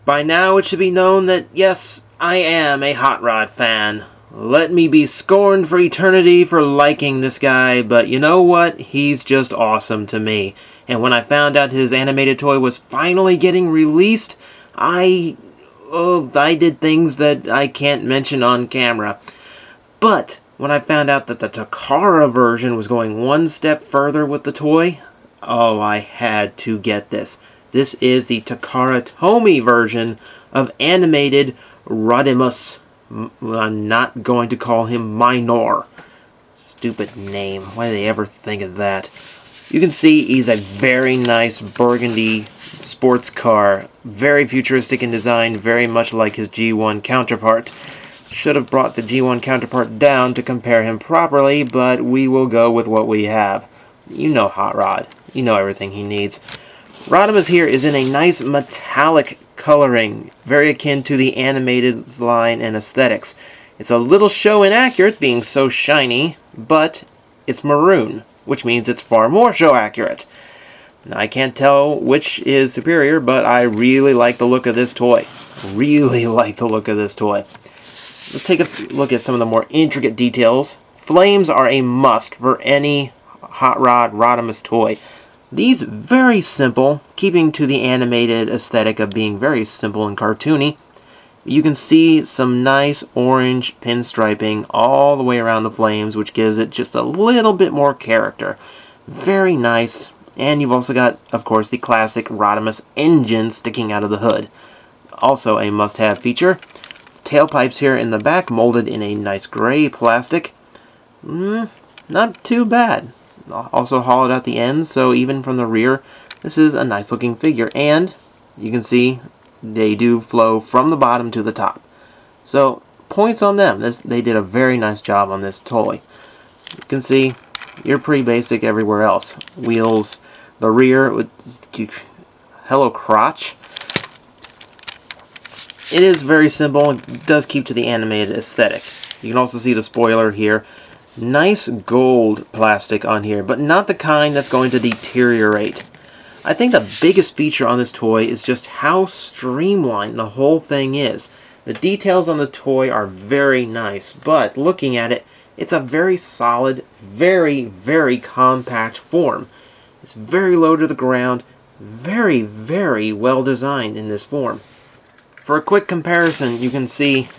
By now it should be known that, yes, I am a Hot Rod fan. Let me be scorned for eternity for liking this guy, but you know what? He's just awesome to me. And when I found out his animated toy was finally getting released, I did things that I can't mention on camera. But when I found out that the Takara version was going one step further with the toy, oh, I had to get this. This is the Takara-Tomy version of animated Rodimus. I'm not going to call him Minor. Stupid name. Why did they ever think of that? You can see he's a very nice burgundy sports car. Very futuristic in design, very much like his G1 counterpart. Should have brought the G1 counterpart down to compare him properly, but we will go with what we have. You know Hot Rod. You know everything he needs. Rodimus here is in a nice metallic coloring, very akin to the animated line and aesthetics. It's a little show inaccurate, being so shiny, but it's maroon, which means it's far more show accurate. Now, I can't tell which is superior, but I really like the look of this toy. Really like the look of this toy. Let's take a look at some of the more intricate details. Flames are a must for any Hot Rod Rodimus toy. These very simple, keeping to the animated aesthetic of being very simple and cartoony. You can see some nice orange pinstriping all the way around the flames, which gives it just a little bit more character. Very nice. And you've also got, of course, the classic Rodimus engine sticking out of the hood. Also a must-have feature. Tailpipes here in the back, molded in a nice gray plastic. Not too bad. Also hollowed out the ends, so even from the rear, this is a nice looking figure. And you can see they do flow from the bottom to the top. So points on them. They did a very nice job on this toy. You can see you're pretty basic everywhere else. Wheels, the rear with hello crotch. It is very simple. It does keep to the animated aesthetic. You can also see the spoiler here. Nice gold plastic on here, but not the kind that's going to deteriorate. I think the biggest feature on this toy is just how streamlined the whole thing is. The details on the toy are very nice, but looking at it, it's a very solid, very, very compact form. It's very low to the ground, very, very well designed in this form. For a quick comparison, you can see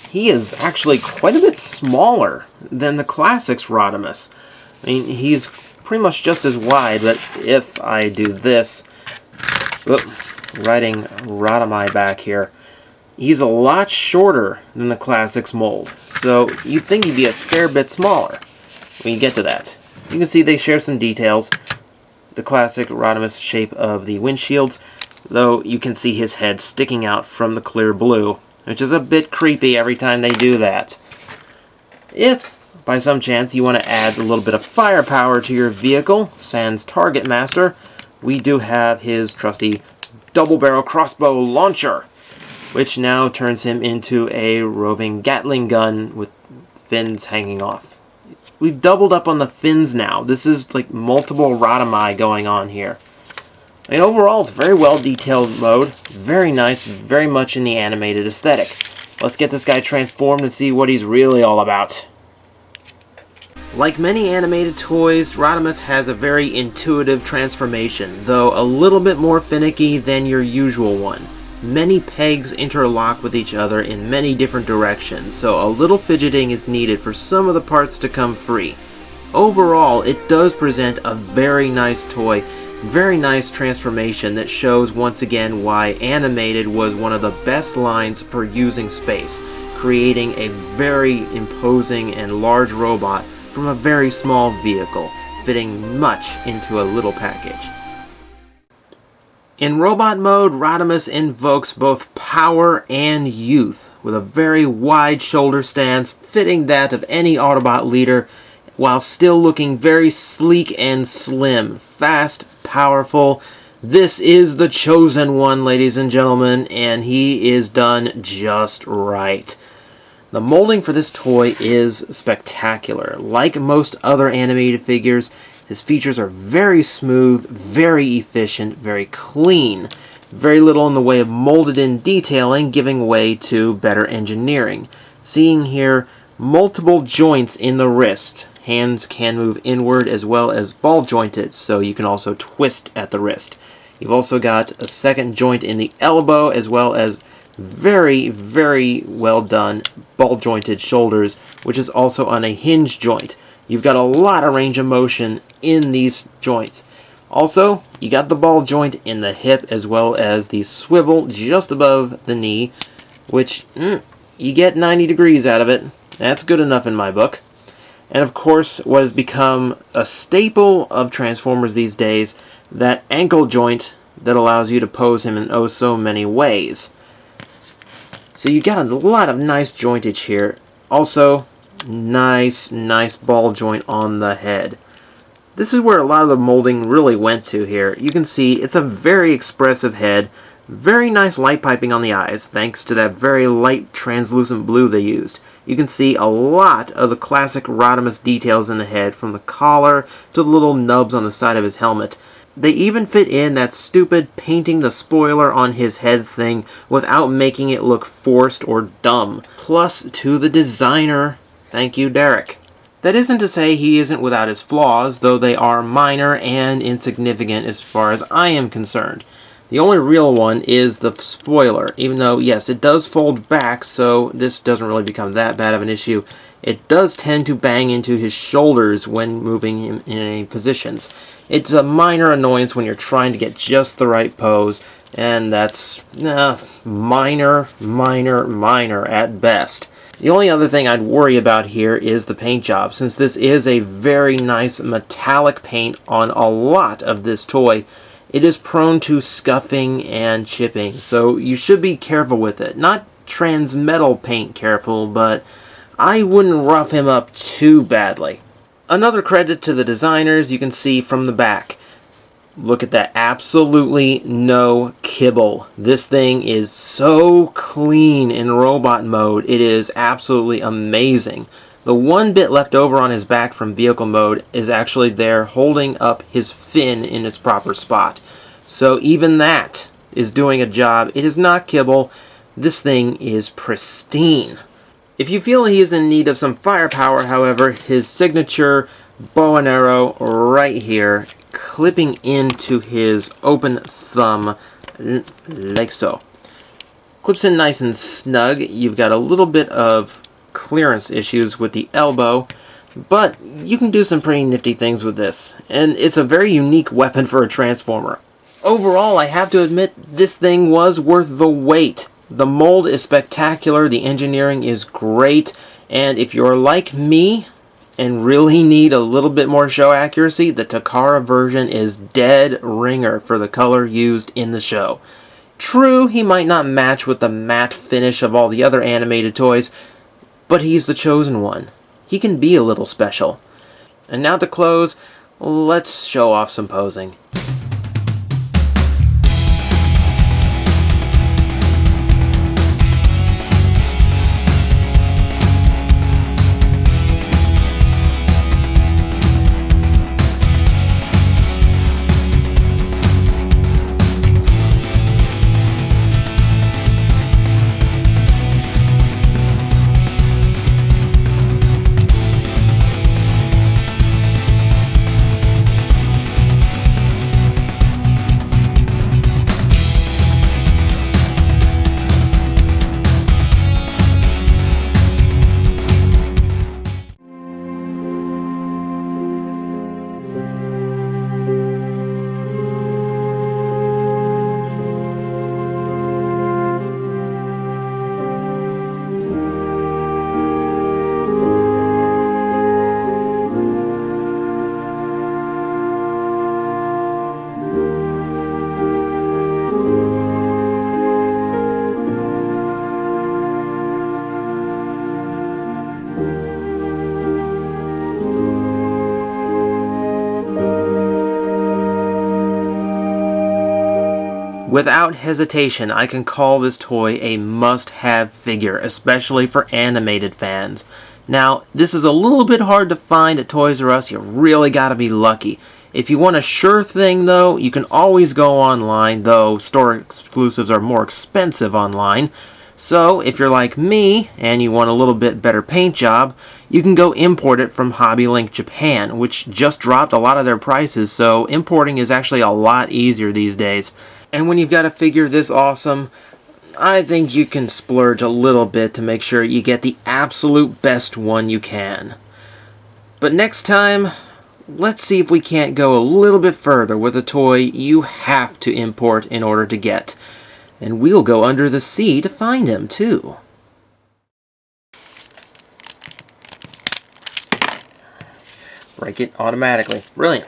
he is actually quite a bit smaller than the Classics Rodimus. I mean, he's pretty much just as wide, but if I do this, writing Rodimi back here, he's a lot shorter than the Classics mold. So you'd think he'd be a fair bit smaller when you get to that. You can see they share some details. The Classic Rodimus shape of the windshields, though you can see his head sticking out from the clear blue, which is a bit creepy every time they do that. If, by some chance, you want to add a little bit of firepower to your vehicle, sans Target Master, we do have his trusty double-barrel crossbow launcher, which now turns him into a roving Gatling gun with fins hanging off. We've doubled up on the fins now. This is like multiple Rodimi going on here. I mean, overall, it's a very well-detailed mode. Very nice, very much in the animated aesthetic. Let's get this guy transformed and see what he's really all about. Like many animated toys, Rodimus has a very intuitive transformation, though a little bit more finicky than your usual one. Many pegs interlock with each other in many different directions, so a little fidgeting is needed for some of the parts to come free. Overall, it does present a very nice toy. Very nice transformation that shows once again why animated was one of the best lines for using space, creating a very imposing and large robot from a very small vehicle, fitting much into a little package. In robot mode, Rodimus invokes both power and youth, with a very wide shoulder stance fitting that of any Autobot leader, while still looking very sleek and slim, fast, powerful. This is the chosen one, ladies and gentlemen, and he is done just right. The molding for this toy is spectacular. Like most other animated figures, his features are very smooth, very efficient, very clean. Very little in the way of molded in detailing, giving way to better engineering. Seeing here multiple joints in the wrist. Hands can move inward as well as ball jointed, so you can also twist at the wrist. You've also got a second joint in the elbow as well as very, very well done ball jointed shoulders, which is also on a hinge joint. You've got a lot of range of motion in these joints. Also, you got the ball joint in the hip as well as the swivel just above the knee, which you get 90 degrees out of it. That's good enough in my book. And of course, what has become a staple of Transformers these days, that ankle joint that allows you to pose him in oh so many ways. So you got a lot of nice jointage here. Also, nice ball joint on the head. This is where a lot of the molding really went to here. You can see it's a very expressive head. Very nice light piping on the eyes, thanks to that very light translucent blue they used. You can see a lot of the classic Rodimus details in the head, from the collar to the little nubs on the side of his helmet. They even fit in that stupid painting the spoiler on his head thing without making it look forced or dumb. Plus to the designer, thank you Derek. That isn't to say he isn't without his flaws, though they are minor and insignificant as far as I am concerned. The only real one is the spoiler, even though, yes, it does fold back, so this doesn't really become that bad of an issue. It does tend to bang into his shoulders when moving him in any positions. It's a minor annoyance when you're trying to get just the right pose, and that's minor at best. The only other thing I'd worry about here is the paint job, since this is a very nice metallic paint on a lot of this toy. It is prone to scuffing and chipping, so you should be careful with it. Not transmetal paint careful, but I wouldn't rough him up too badly. Another credit to the designers you can see from the back. Look at that, absolutely no kibble. This thing is so clean in robot mode, it is absolutely amazing. The one bit left over on his back from vehicle mode is actually there holding up his fin in its proper spot. So even that is doing a job. It is not kibble. This thing is pristine. If you feel he is in need of some firepower, however, his signature bow and arrow right here, clipping into his open thumb, like so. Clips in nice and snug. You've got a little bit of clearance issues with the elbow, but you can do some pretty nifty things with this, and it's a very unique weapon for a Transformer. Overall, I have to admit, this thing was worth the wait. The mold is spectacular, the engineering is great, and if you're like me and really need a little bit more show accuracy, the Takara version is dead ringer for the color used in the show. True, he might not match with the matte finish of all the other animated toys, but he's the chosen one. He can be a little special. And now to close, let's show off some posing. Without hesitation, I can call this toy a must-have figure, especially for animated fans. Now, this is a little bit hard to find at Toys R Us. You really gotta be lucky. If you want a sure thing, though, you can always go online, though store exclusives are more expensive online. So, if you're like me, and you want a little bit better paint job, you can go import it from HobbyLink Japan, which just dropped a lot of their prices, so importing is actually a lot easier these days. And when you've got a figure this awesome, I think you can splurge a little bit to make sure you get the absolute best one you can. But next time, let's see if we can't go a little bit further with a toy you have to import in order to get. And we'll go under the sea to find him, too. Break it automatically. Brilliant.